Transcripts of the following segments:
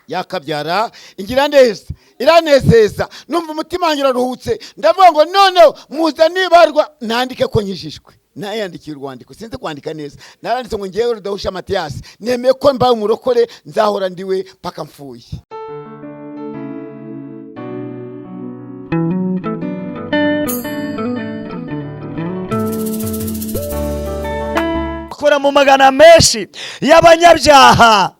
yakabyara ingira neza iranezeza numva umutima wanjye uraruhutse ndavuga ngo noneho muza nibarwa nandike ko nkijijwe nayandikiye urwandiko sinzi kwandika neza naranditse ngo njyewe Rudahusha Mathias nemeye ko mbaye umurokore nzahora ndiwe paka mfuye. Kora mu magana menshi y'abanyabyaha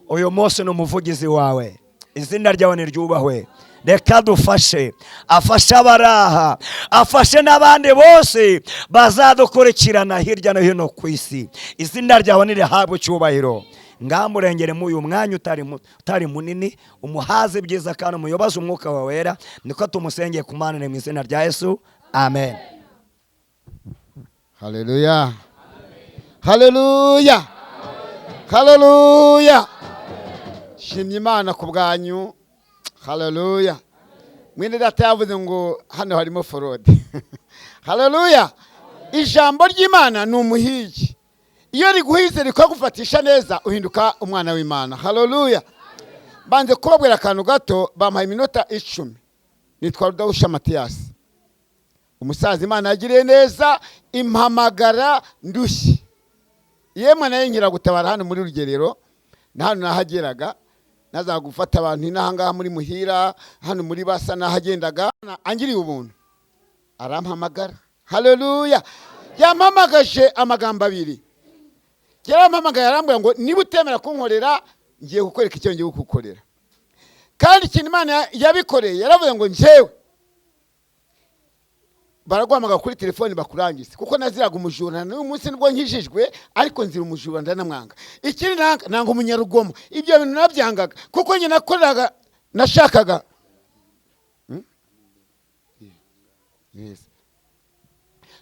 uyu munsi ni umuvugizi wawe izina ryawe niryubahwe reka dufashe afashe abaraha afashe n'abandi bose bazadukurikirana hirya no hino ku isi izina ryawe nirihabwe icyubahiro ngamurengere mu uyu mwanya utari munini umuhaze byiza kandi umuyobozi umwuka wawe wera niko tumusengeye kumanane mu izina rya Yesu amen. Haleluya haleluya haleluya shimye Imana ku bwanyu. Haleluya mwene data yavuze ngo hano harimo forode. Haleluya ijambo ry'Imana ni umuhigi iyo riguhize rikagufatisha neza uhinduka umwana w'Imana. Haleluya banze kubabwira akantu gato bampaye iminota 10 nitwa Rudahusha Mathias umusaza Imana yagiriye neza impamagara ndushye yemwe naye ngira gutabara hano muri rugerero na hano nahageraga naza gufata abantu inahangaha muri muhira hano muri basa nahagendaga angiriye ubuntu arampamagara. Haleluya yampamagaje amagambo abiri yarampamagaye arambwira ngo niba utemera kunkorera ngiye gukwereka icyo ngiye kugukorera kandi ikintu Imana yabikoreye yaravuze ngo njyewe baragwamaga kuri telefone bakurangize kuko naziraga umujura n'uyu munsi nibwo nkijijwe ariko nzira umujura ndanamwanga ikiri nanga umunyarugomo ibyo bintu nabyangaga kuko nyine nakoraga nashakaga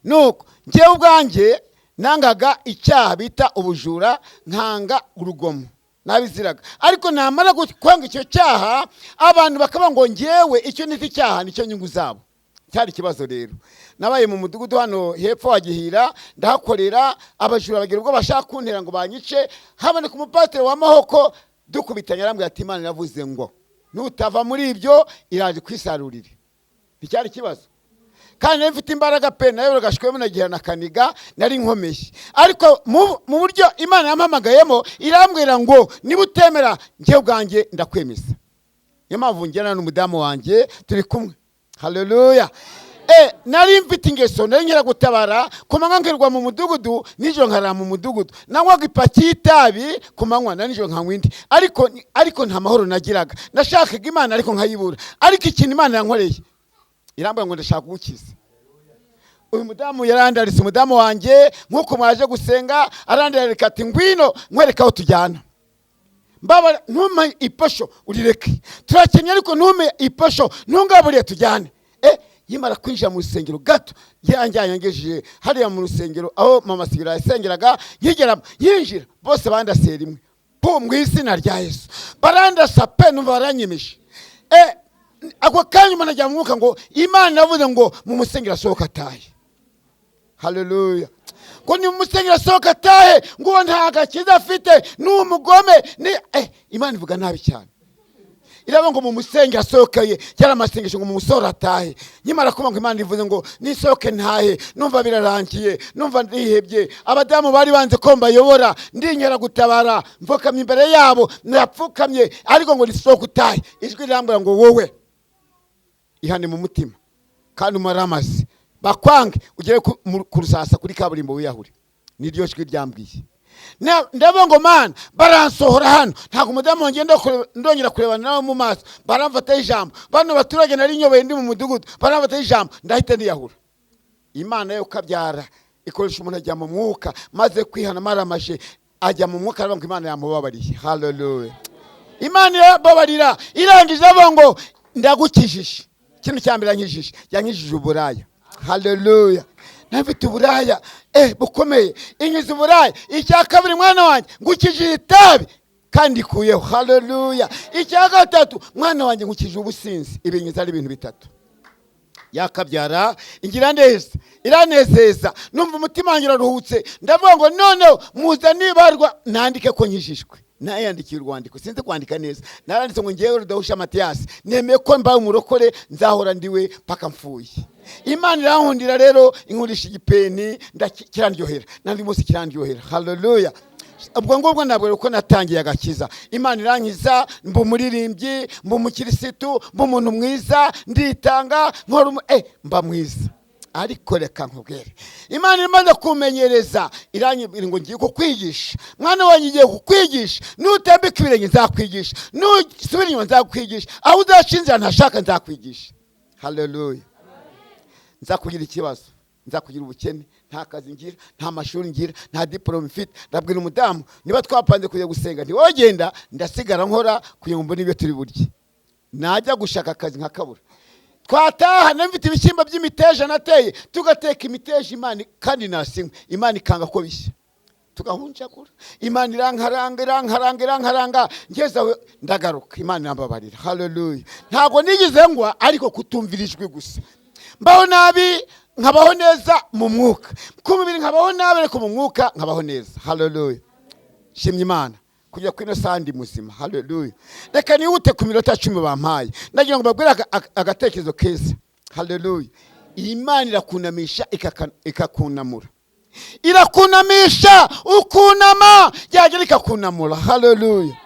nuko njyewe ubwanjye nangaga icyaha bita ubujura nkanga urugomo nabiziraga ariko namara kwanga icyo cyaha abantu bakaba ngo njyewe icyo niti cyaha nicyo nyungu zabo cyari kibazo rero nabaye mu mudugudu hano hepfo wa Gihira ndahakorera abajura bagira ubwo bashaka kuntera ngo banyice habone ku mupatire wa Mahoko dukubitanya arambwira ati Imana yavuze ngo nutava muri ibyo iraje kwisarurira nticyari kibazo kandi nari mfite imbaraga pe nayo gashwemo nagira na kaniga nari nkomeye ariko mu buryo Imana yampamagayemo irambwira ngo niba utemera njye ubwanjye ndakwemeza niyo mpamvu njyana n'umudamu wanjye turi kumwe. Haleluya nari mfite ingeso nari nkira gutabara kumanywa ngirwa mu mudugudu nijoro nkara mu mudugudu nanywaga ipaki y'itabi kumanywa na nijoro nkanywa indi ariko nta mahoro nagiraga nashakaga Imana ariko nkayibura ariko ikintu Imana yankoreye irambwira ngo ndashaka gukiza. Uyu mudamu yarandaritse umudamu wanjye nkuko mwaje gusenga arandarika ati ngwino nkwereka aho tujyana mbaba ntume iposho urireke turakenya ariko ntume iposho ntungaburiye tujyane yimara kwinjira mu rusengero gato yangejeje hariya mu rusengero aho mama Sigira yasengeraga yinjira bose bandasera imwe mu izina rya Yesu barandasa pe numva baranyemeje ako kanya umuntu ajya mu mwuka ngo Imana yavuze ngo mu musengero asohoka atahe. Haleluya ko ni umusengero asohoka atahe ngo nta gakiza afite n'umugome ni Imana ivuga nabi cyane iraba ngo mu musengero asohokeye cyara amasengesho ngo mu musoro atahe nyimara kuba ngo Imana ivuze ngo nisohoke ntahe numva birarangiye numva ndihebye abadamu bari banze ko mbayobora ndinyera gutabara mvokamye imbere yabo napfukamye ariko ngo nisohoke utahe ijwi rirambwira ngo wowe ihane mu mutima kandi umaramaze bakwange ugere ku rusasa kuri kaburimbo wiyahure niryo jwi ryambwiye ndabona ngo Mana baransohora hano ntago umudamu ngenda ndongera kurebana nawe mu maso baramfata ijambo bano baturage nari nyobeye ndi mu mudugudu baramfata ijambo ndahita ndiyahura. Imana yo kabyara ikoresha umuntu ajya mu mwuka maze kwihana maramaje ajya mu mwuka ariko Imana yamubabariye. Haleluya Imana yababarira irangije abo ngo ndagukijije ikintu cyambere yankijije uburaya. Haleluya nafite uburaya bukomeye inyize uburaya icya kabiri mwana wanjye ngukijije itabi kandi kuyeho. Haleluya icya gatatu mwana wanjye ngukije ubusinzi ibinyiza ari ibintu bitatu yakabyara ingira neza iranezeza numva umutima wanjye uraruhutse ndavuga ngo noneho muza nibarwa nandike ko nkijijwe nayandikiye urwandiko sinzi kwandika neza naranditse ngo njyewe Rudahusha Matiyasi nemeye ko mbaye umurokore nzahora ndiwe paka mfuye. Imana irankundira rero inkurisha igipeni kirandyohera nandi munsi kirandyohera. Haleluya. Ubwo ngubwo nabwo uko natangiye agakiza. Imana irankiza mba umuririmbyi mba umukirisitu mba umuntu mwiza nditanga nkora mba mwiza. Ariko reka nkubwire Imana imaze kumenyereza iranyibwira ngo ngiye kukwigisha mwana wanjye ngiye kukwigisha nutambika ibirenge nzakwigisha nusubira inyuma nzakwigisha aho uzacinzira ntashaka nzakwigisha. Haleluya. Nzakugira ikibazo nzakugira ubukene nta kazi ngira nta mashuri ngira nta diplome mfite ndabwira umudamu niba twapanze kujya gusenga ntiwogenda ndasigara nkora kugira ngo mbone ibyo turi burye najya gushaka akazi nkakabura. Twataha namfite ibishyimbo by'imiteja nateye tugateka imiteja Imana kandi nasinywe Imana ikanga ko bishya tugahunjagura. Imana irankaranga ngeze ndagaruka Imana yambabarira. Haleluya. Ntago nigize ngwa ariko kutumvirijwe gusa mbaho nabi nkabaho neza mu mwuka ku mubiri nkabaho nabi ariko mu mwuka nkabaho neza. Haleluya. Shimye Imana kujya kwino sandi muzima. Haleluya. Reka niwute ku minota 10 bampaye ndagira ngo babwire agatekerezo keza. Haleluya. Imana irakunamisha ikakunamura irakunamisha ukunama yagera ikakunamura. Haleluya.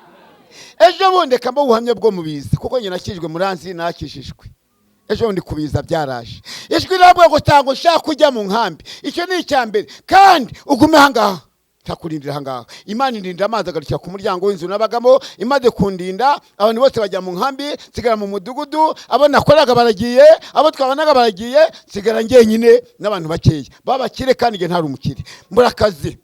Ejo bundi kamba ubuhamya bwo mubiza kuko nyina nakijwe muranzi nakishishwe ejo bundi kubiza byaraje ijwi irabwe gutango shaka kujya mu nkambi icyo ni icyambere kandi ugume hangaha takurindira hangaha. Imana indinda amazi agarukira ku muryango w'inzu nabagamo imaze kundinda abantu bose bajya mu nkambi sigara mu mudugudu abo nakoraga baragiye abo twabanaga baragiye sigara ngenyine n'abantu bakeya babakire kandi nge ntari umukire murakaze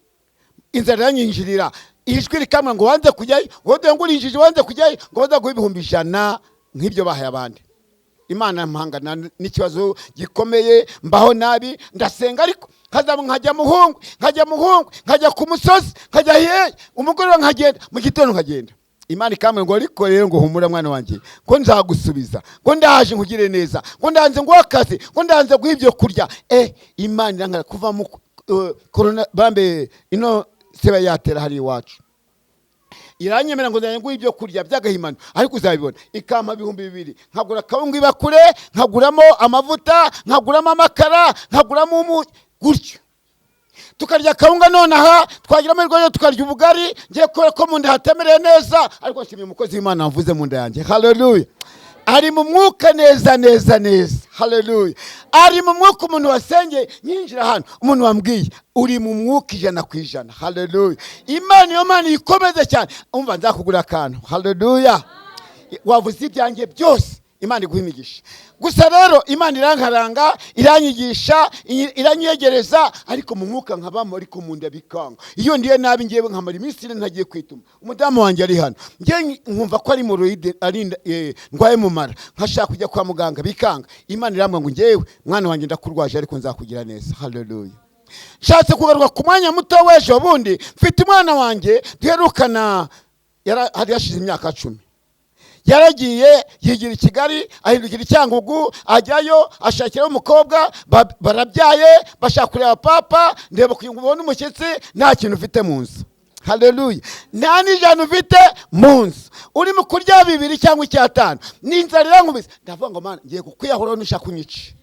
inzara yanyinjirira ijwi rikamwe ngo wanze kujyayo wode ngo urinjije wanze kujyayo ngo baza guha 100 nk'ibyo bahaye abandi. Imana mpangana n'ikibazo gikomeye mbaho nabi ndasenga ariko nkajya muhungu nkajya ku musozi nkajya hehe umugoroba nkagenda mu gitondo nkagenda. Imana ikamwe ngo ariko rero ngo humura mwana wanjye ko nzagusubiza ngo ndaje nkugire neza ngo ndanze ngo akazi ngo ndanze guhibyo kurya. Imana irankara kuva mu corona bambe ino seba yatera hari iwacu iranyemera ngo ndange guhibyo kurya byagahimana ariko uzabibona ikampa 200 nkagura kawungu ibakure nkaguramo amavuta nkaguramo amakara nkaguramo gutyo tukarya kawunga nonaha twagira amahirwe yo tukarya ubugari ngiye ko mu nda hatemereye neza ariko nshimye umukozi w'Imana mvuze mu nda yanjye. Haleluya. Ari mu mwuka neza. Haleluya. Ari mu mwuka umuntu wasenge nyinjira hano umuntu wambwiye uri mu mwuka 100%. Haleluya. Imana ikomeze cyane umva nzakugura akantu. Haleluya. Wavuze ibyanjye byose Imana iguhimigisha gusa rero Imana irankaranga iranyigisha iranyegereza ariko mu mwuka nkabamo ariko mu nda bikanga iyo ndiye nabi ngiye nkamara iminsi ntagiye kwituma. Umudamu wanjye ari hano ngiye nkumva ko ari mu roide arinda ndwaye mu mara nkashaka kujya kwa muganga bikanga. Imana iramwa ngo ngewe mwana wanjye ndakurwaje ariko nzakugira neza. Haleluya. Nshatse kugaruka ku mwanya muto w'ejo bundi mfite umwana wanjye duherukana hari hashize imyaka 10 yaragiye yigira i Kigali ahindukira icyangugu ajyayo ashakira umukobwa barabyaye bashaka kureba papa ndeba kuyungu ubona umushyitsi nta kintu ufite mu nzu. Haleluya. Nta n'ijana ufite mu nzu uri mu kurya 2 cyangwa 5 n'inzara irankubise ndavuga ngo Mana ngiye kukwiyahura nushaka kunyica.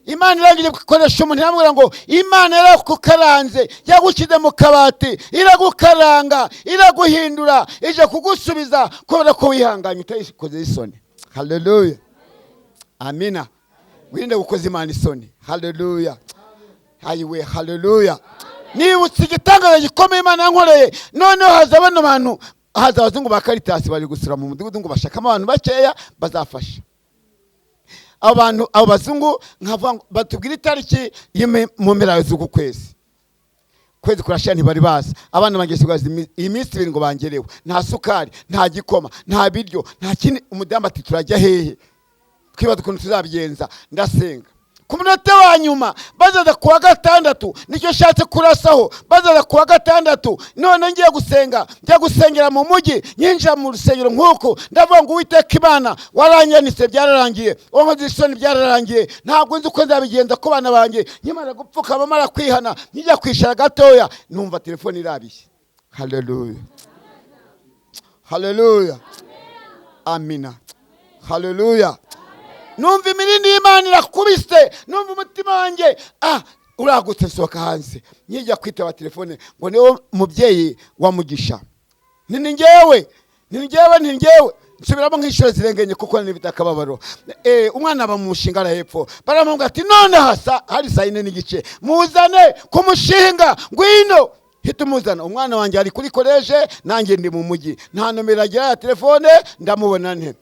Imana irangije gukoresha umuntu yamubwira ngo Imana yarakukaranze yagukize mu kabati iragukaranga iraguhindura ije kugusubiza kubera ko wihanganye utayikoze isoni. Haleluya. Amina. Wirinde gukoza Imana isoni. Haleluya. Ayiwe. Haleluya. Nibutse igitangaza gikomeye Imana yankoreye noneho haza bano bantu haza abazungu ba Caritas bari gusura mu mudugudu ngo bashakamo abantu bakeya bazafasha abantu abo bazungu nkavuga batubwira itariki mu mpera z'uku kwezi kurashya ntibari baza abana bangesigwaza iminsi 2 ngo bangerewe nta sukari nta gikoma nta biryo nta kindi. Umudamu ati turajya hehe twibaza ukuntu tuzabigenza ndasenga ku munota wa nyuma bazaza kuwa 6 nicyo shatse kurasaho bazaza kuwa 6 none ngiye gusengera mu mujyi nyinjira mu rusengero nk'uko ndavuga ngo Uwiteka Imana waranyanise byararangiye wankoze isoni byararangiye ntabwo nzi uko nzabigenza ko bana banjye nyimara gupfuka bamara kwihana njya kwishara gatoya numva telefone irabishye. Haleluya. haleluya, amina, haleluya. Numva imirindi y'Imana irakubise, numva umutima wanjye uragutse, nsohoka hanze nkijya kwitaba telefone ngo niwo mubyeyi wa Mugisha. Ni njyewe nsubiramo nk'inshuro zirengenye kuko nibita akababaro. Umwana aba mu mushinga ara hepfo, baramubwira ati none hasa hari saa 4 n'igice muzane ku mushinga ngwino. Hita umuzana. Umwana wanjye ari kuri college, nanjye ndi mu mujyi, nta nomero agira ya telefone, ndamubona nte.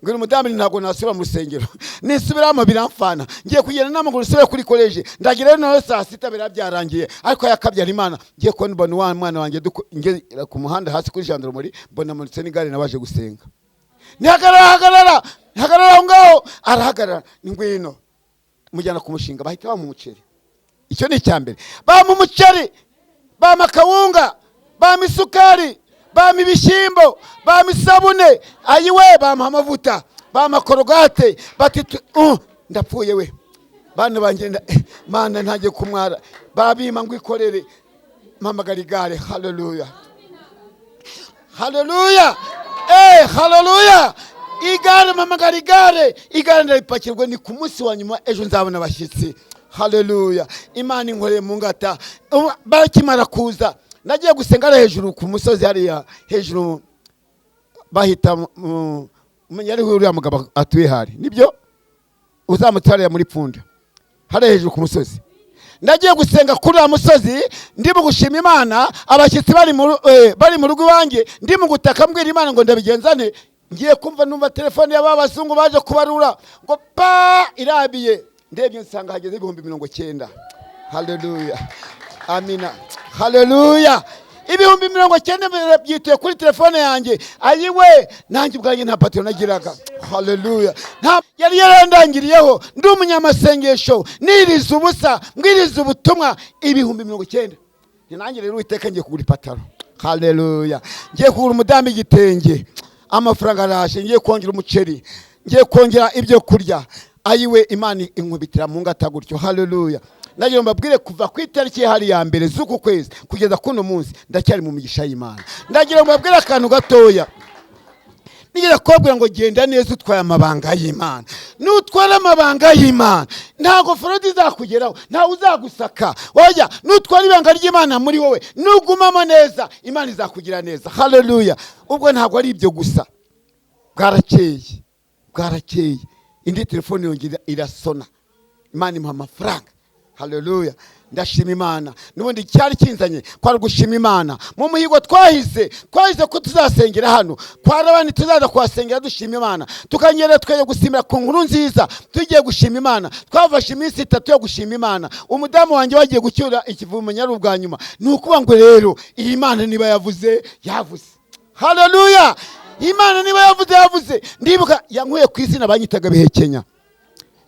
Ngwino umudamu ntabwo nasubira mu rusengero, nisubiramo biramfana, ngiye kugenda n'amaguru sube kuri college, ndagira no saa 6 birabyarangiye. Ariko yakabyara Imana, ngiye ko mbona wa mwana wanjye ngera ku muhanda hasi kuri gendarmerie, mbona munitse n'igare nabaje gusenga. Hagarara ngaho, arahagarara. Ngwino mujyana ku mushinga, bahita bamu umuceri. Icyo ni cyambere, bamu umuceri, bamu akawunga, bamu isukari, bamu ibishyimbo, bamu isabune, ayiwe bamu amavuta, bamu korogate. Bati ndapfuye we bana bangenda, Mana ntaje kumwara. Babima ngwikorere, mpamagara igare. Haleluya, haleluya, haleluya. Igare, mpamagara igare ndaripakirwe. Ni ku munsi wa nyuma, ejo nzabona abashyitsi. Haleluya, Imana inkoreye mu ngata. Bakimara kuza, nagiye gusenga hejuru ku musozi hariya hejuru, bahita yari uriya mugabo atuye hari, nibyo uzamutariya muri Pfunda hari hejuru ku musozi. Nagiye gusenga kuri uwo musozi, ndimo gushima Imana. Abashyitsi bari mu rugo iwanjye, ndimo gutaka mbwira Imana ngo ndabigenzane. Ngiye kumva numva telefone y'abazungu baje kubarura ngo irabiye. Ndebye nsanga hageze 90,000. Haleluya, amina, haleluya. 90,000 byituye kuri telefone yanjye. Ayiwe nanjye ubwanjye nta patron nagiraga. Haleluya, yari yarandangiriyeho ndi umunyamasengesho, niriza ubusa, mbwiriza ubutumwa. 90,000 nanjye rero Uwiteka ngiye kugura ipataro. Haleluya, ngiye kugura umudamu igitenge, amafaranga arashe, ngiye kongera umuceri, ngiye kongera ibyo kurya. Ayiwe Imana inkubitira mu ngata gutyo. Haleluya, nagira mbabwire kuva ku itariki hari ya mbere z'uku kwezi kugeza kuno munsi ndacyari mu migisha y'Imana. Ndagira mbabwire akantu gatoya, nigira kubabwira ngo genda neza utwaye amabanga y'Imana. Nutwara amabanga y'Imana ntago Frodi izakugeraho, nta uzagusaka. Oya, nutwara ibanga ry'Imana muri wowe, nugumamo neza, Imana izakugira neza. Haleluya, ubwo ntago ari ibyo gusa. Bwarakeye indi telefone yongera irasona, Imana impa amafaranga. Haleluya, ndashima Imana. Nubundi cyari kinzanye kwari gushima Imana. Mu muhigo twahize ko tuzasengera hano, kwari abandi tuzaza kwasengera dushima Imana, tukanyera twaje gusimira ku nkuru nziza, tugiye gushima Imana. Twafashe iminsi 3 yo gushima Imana. Umudamu wanjye wagiye gucyura ikivumo nyari ubwa nyuma. Nukuba ngo rero iyi Imana niba yavuze. Haleluya, Imana niba yavuze. Ndibuka yankuye ku izina banyitaga Bihekenya,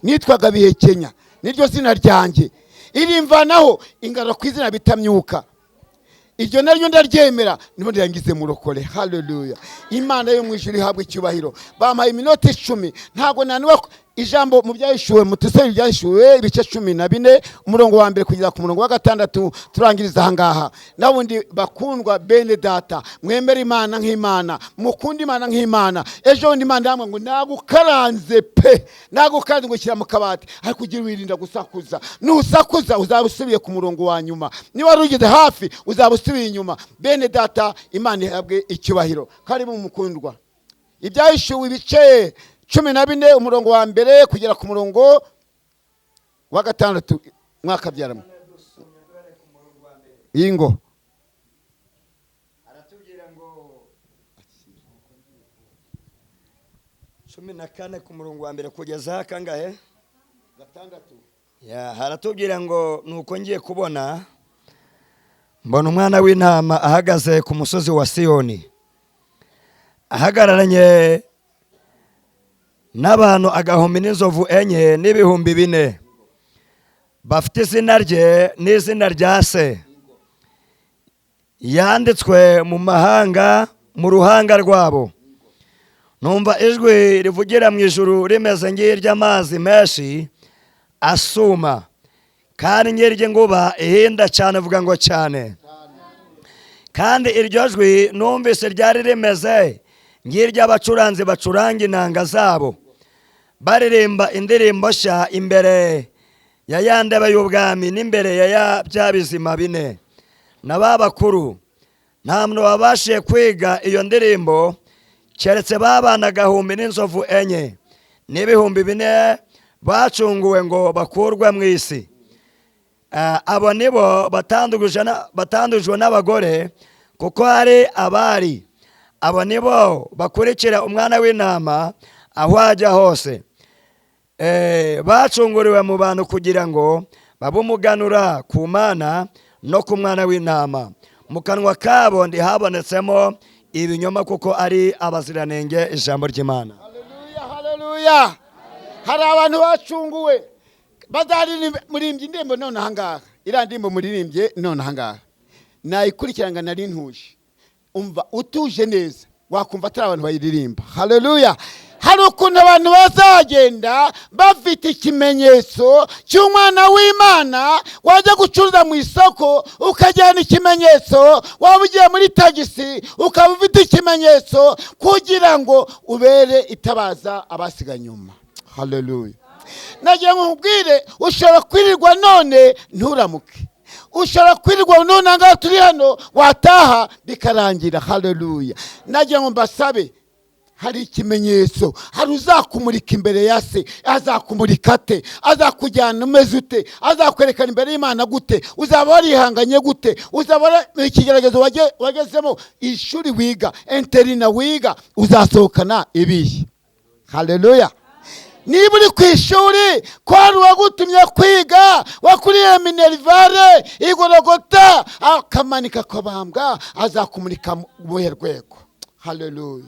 nitwaga Bihekenya, niryo zina ryanjye. Irimvanaho ingaro ku izina bitamyuka, iryo naryo ndaryemera, nibo yangize murokore. Haleluya, Imana yo mu ijuru ihabwe icyubahiro. Bampaye iminota 10, ntago naniwe. Ijambo mu byahishuwe mutuseri byahishuwe ibice 14 umurongo wa mbere kugeza ku murongo wa 6 turangiriza ahangaha. Nabundi bakundwa bene data, mwemera Imana nk'Imana, mukunda Imana nk'Imana. Ejo ndi Imana yamwe ngo nagukaranze pe, nagukaranze ngo shyira mu kabati, ariko kugira wirinda gusakuza. Nusakuza uzabusubiye ku murongo wa nyuma, ni warugeze hafi uzabusubiye inyuma. Bene data, Imana ihabwe icyubahiro. Karibu mukundwa. Ibyahishuwe ibice 14 umurongo wa mbere kugera ku murongo wa 6 mwakabyaramo. Ingo aratubwira ngo 14 ku murongo wa mbere kugeza kangahe 6. Haratubwira ngo nuko ngiye kubona mbona umwana w'intama ahagaze ku musozi wa Siyoni, ahagararanye n'abantu 1,000 n'ibihumbi 4 bafite izina rye n'izina rya se yanditswe mu mahanga mu ruhanga rwabo. Numva ijwi rivugira mu ijuru rimeze nk'iry'amazi menshi asuma, kandi nk'iry'inkuba ihinda cyane, vuga ngo cyane. kandi iryo jwi numvise ryari rimeze nk'iry'abacuranzi bacuranga inanga zabo baririmba indirimbo nshya imbere ya ya ntebe y'ubwami n'imbere ya bya bizima bine na ba bakuru. Nta muntu wabashije kwiga iyo ndirimbo keretse babana agahumbi n'inzovu enye n'ibihumbi bine bacunguwe ngo bakurwe mu isi. Abo nibo batandujwe n'abagore kuko hari abari. Abo nibo bakurikira umwana w'intama aho ajya hose. Bacunguriwe mu bantu kugira ngo babumuganura ku Mana no ku mwana w'intama. Mu kanwa kabo ndihabonetsemo ibinyoma kuko ari abaziranenge ijambo ry'Imana. Haleluya, haleluya. Hari abantu bacunguwe bazaririmbye indirimbo none ahangaha. Iriya ndirimbo muririmbye none ahangaha nayikurikiranga nari ntuje. Umva utuje neza wakumva atari abantu bayiririmba. Haleluya. Hari ukuntu abantu bazagenda bafite ikimenyetso cy'umwana w'Imana, wajya gucuruza mu isoko ukajyana ikimenyetso, waba ugiye muri tagisi ukaba ufite ikimenyetso kugira ngo ubere itabaza abasiga nyuma. Haleluya. Nagira ngo nkubwire, ushobora kwirirwa none nturamuke, ushobora kwirirwa none ngaho turi hano wataha bikarangira. Haleluya. Nagira ngo mbasabe, hari ikimenyetso, hari uzakumurika imbere ya se. Azakumurika ate? Azakujyana umeze ute? Azakwerekana imbere y'Imana gute? Uzaba warihanganye gute? Uzaba ikigeragezo wagezemo, ishuri wiga, interina wiga, uzasohokana ibihe. Haleluya. Niba uri ku ishuri ko hari uwagutumye kwiga, wakuriye minerivare igorogota, akamanika akabambwa, azakumurika mu rwego. Haleluya.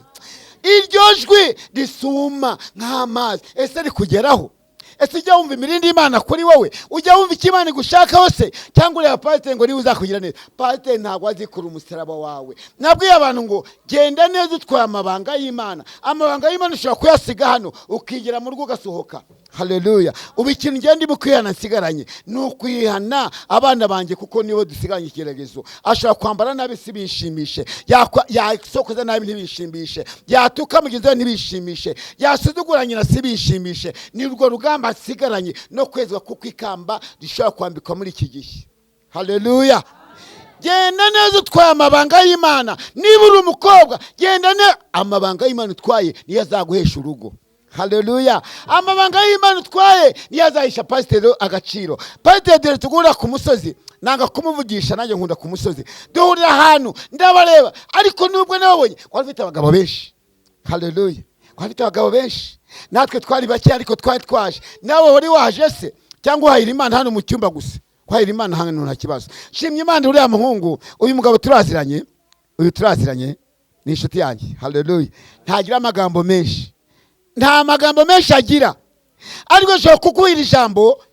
Iryo jwi risuma nk'amazi. Ese rikugeraho? Ese ujya wumva imirindi y'Imana kuri wowe? Ujya wumva icyo Imana igushaka hose? Cyangwa ureba pasiteri ngo niwe uzakugira neza? Pasiteri ntabwo azikura umusaraba wawe. Nabwiye abantu ngo genda neza utwaye amabanga y'Imana. Amabanga y'Imana ushobora kuyasiga hano ukigira mu rugo ugasohoka. Haleluya. Ubu ikintu ngenda ndimo kwihana nsigaranye ni ukwihana abana banjye kuko nibo dusiganye ikigeragezo. Ashobora kwambara nabi si bishimishe, yasokoza nabi ntibishimishe, yatuka mugenzi we ntibishimishe, yasuzugura nyina si bishimishe. Ni urwo rugamba nsigaranye no kwezwa kuko ikamba rishobora kwambikwa muri iki gihe. Haleluya. Genda neza utwaye amabanga y'Imana. Niba uri umukobwa genda neza, amabanga y'Imana utwaye niyo azaguhesha urugo. Haleluya. Amabanga y'Imana utwaye niyo azahisha pasiteri agaciro. Pasiteri dore tugura ku musozi, nanga kumuvugisha, nanjye nkunda ku musozi. Duhurira ahantu ndabareba, ariko nubwo nabonye wafite abagabo benshi. Haleluya. Wafite abagabo benshi. Natwe twari bake ariko twari twaje. Nawe wari waje se cyangwa uhayira Imana hano mu cyumba gusa? Kwahira Imana hano nta kibazo. Shimye Imana uriya muhungu, uyu mugabo turaziranye. Uyu turaziranye ni inshuti yanjye. Haleluya. Ntagira amagambo menshi. Nta magambo menshi agira, ariko cyo kukuhira ijambo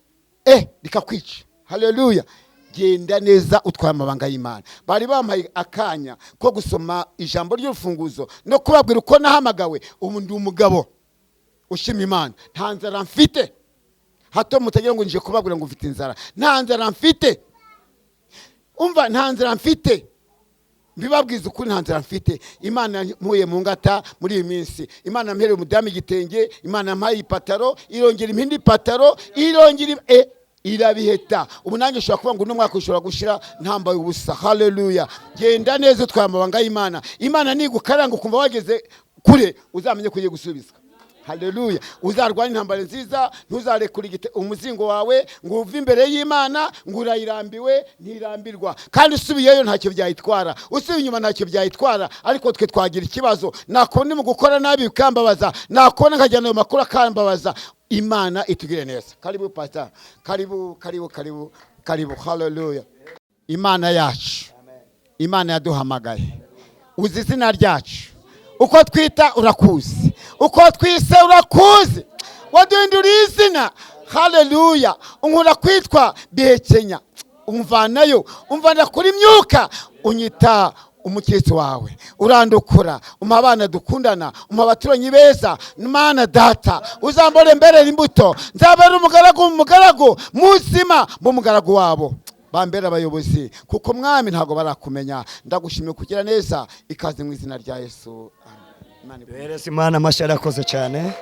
likakwica. Haleluya. Genda neza utwaye amabanga y'Imana. Bari bampaye akanya ko gusoma ijambo ry'urufunguzo no kubabwira uko nahamagawe. Ndi umugabo ushima Imana. Nta nzara mfite, hato mutagira ngo nje kubabwira ngo mfite inzara. Nta nzara mfite. Umva, nta nzara mfite. Mbibabwiza ukuri nta nzara mfite. Imana mpuye mu ngata muri iyi minsi. Imana yampereye umudamu igitenge, Imana yampaye ipataro, irongera impindi ipataro, irongera irabiheta. Ubu nanjye ushobora kuvuga ngo uno mwaka ushobora gushira ntambaye ubusa. Haleluya. Genda neza utwaye amabanga y'Imana. Imana nigukaranga ukumva wageze kure, uzamenye ko ugiye gusubizwa. Haleluya. Uzarwanya intambara nziza, ntuzarekura umuzingo wawe ngo uve imbere y'Imana ngo urayirambiwe, ntirambirwa. Kandi usubiyeyo ntacyo byayitwara, usubiye inyuma ntacyo byayitwara. Ariko twe twagira ikibazo, nakone mu gukora nabi ukambabaza, nakone nkajyana ayo makuru akambabaza. Imana itugire neza. Karibu pastor, karibu. Haleluya. Imana yacu, Imana yaduhamagaye. Uzi izina ryacu, uko twita urakuzi, uko twise urakuzi, waduhinduriye izina. Haleluya. Unkura kwitwa Bihekenya, umvanayo, umvana kuri myuka, unyita umukristo wawe, urandukura, umpa abana dukundana, umpa abaturanyi beza. Mana data, uzambore mbere imbuto, nzabera umugaragu muzima mu mugaragu wabo. bambera abayobozi kuko mwami ntago barakumenya. Ndagushimiye kugira neza, ikaze mu izina rya Yesu. Amen. Bereza Imana amashyi arakoze cyane.